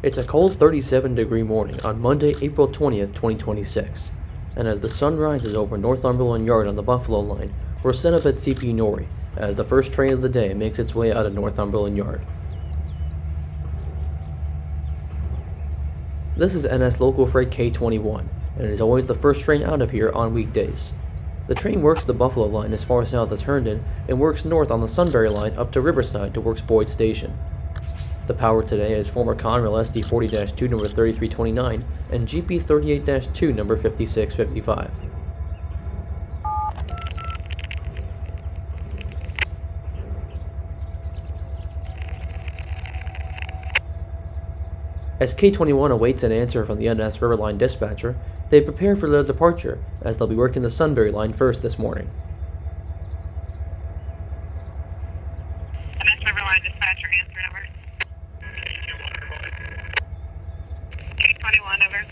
It's a cold 37-degree morning on Monday, April 20th, 2026, and as the sun rises over Northumberland Yard on the Buffalo Line, we're set up at CP Norrie as the first train of the day makes its way out of Northumberland Yard. This is NS local freight K21, and it is always the first train out of here on weekdays. The train works the Buffalo Line as far south as Herndon and works north on the Sunbury Line up to Riverside to Works Boyd Station. The power today is former Conrail SD40-2 number 3329 and GP38-2 number 5655. As K21 awaits an answer from the NS Riverline dispatcher, they prepare for their departure as they'll be working the Sunbury Line first this morning. NS Riverline dispatcher, answer number. K21 over.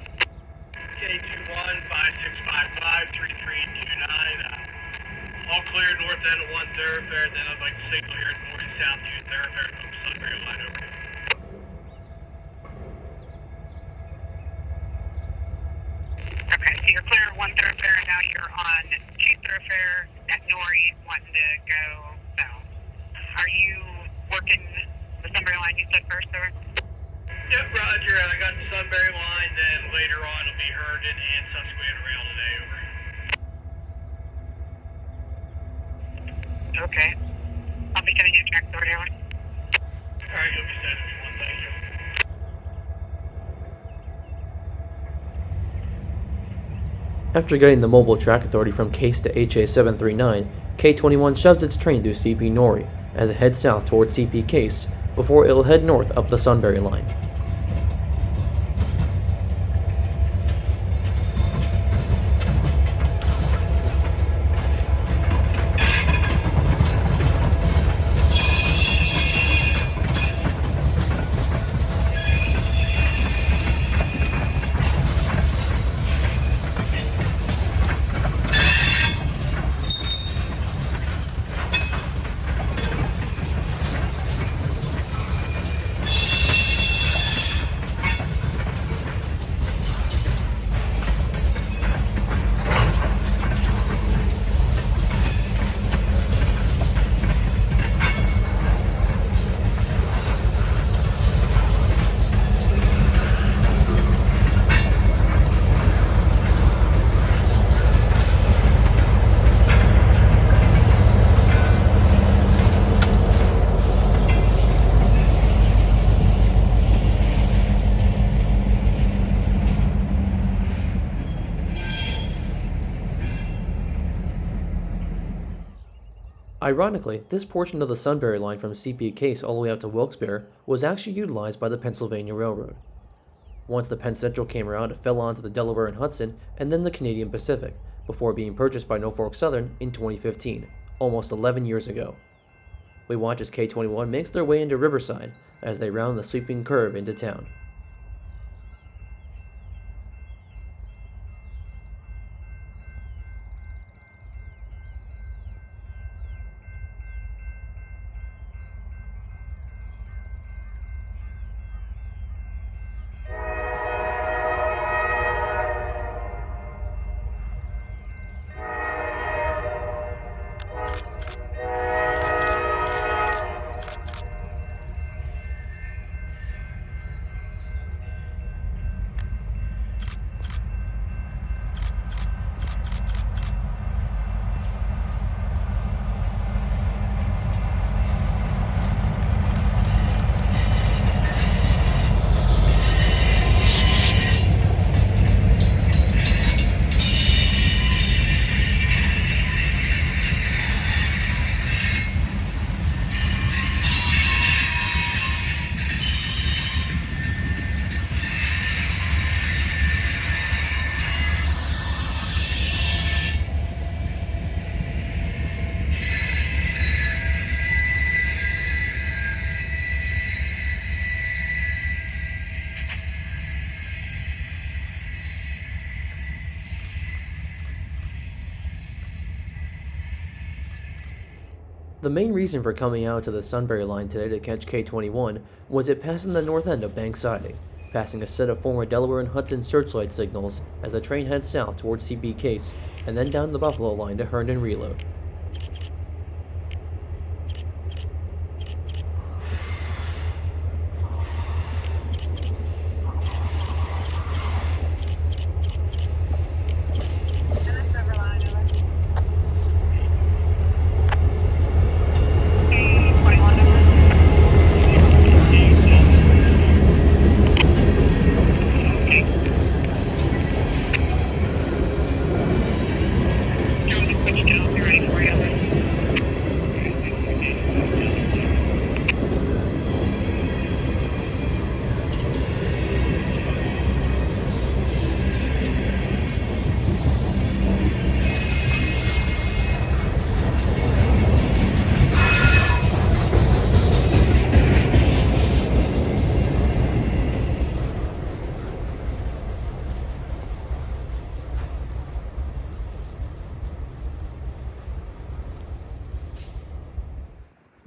K21 5655-3329. All clear north end of 1 thoroughfare, then I'd like to signal here at north and south 2 thoroughfare from Sunbury Line over. Okay, so you're clear 1 thoroughfare and now you're on 2 thoroughfare at Norrie wanting to go south. Are you working the Sunbury Line you said first, over? Yep, roger. I got the Sunbury Line, then later on it'll be Herndon and Susquehanna Rail today, over. Okay. I'll be sending you a track authority, over. Alright, you'll be sending me one, thank you. After getting the mobile track authority from Case to HA739, K21 shoves its train through CP Norrie as it heads south towards CP Case before it'll head north up the Sunbury Line. Ironically, this portion of the Sunbury Line from CP Case all the way out to Wilkes-Barre was actually utilized by the Pennsylvania Railroad. Once the Penn Central came around, it fell onto the Delaware and Hudson, and then the Canadian Pacific, before being purchased by Norfolk Southern in 2015, almost 11 years ago. We watch as K21 makes their way into Riverside as they round the sweeping curve into town. The main reason for coming out to the Sunbury Line today to catch K21 was it passing the north end of Bank Siding. passing a set of former Delaware and Hudson searchlight signals as the train heads south towards CP Case, and then down the Buffalo line to Herndon Reload.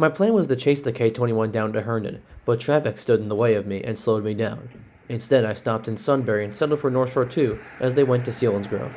My plan was to chase the K21 down to Herndon, but traffic stood in the way of me and slowed me down. Instead, I stopped in Sunbury and settled for North Shore 2 as they went to Selinsgrove.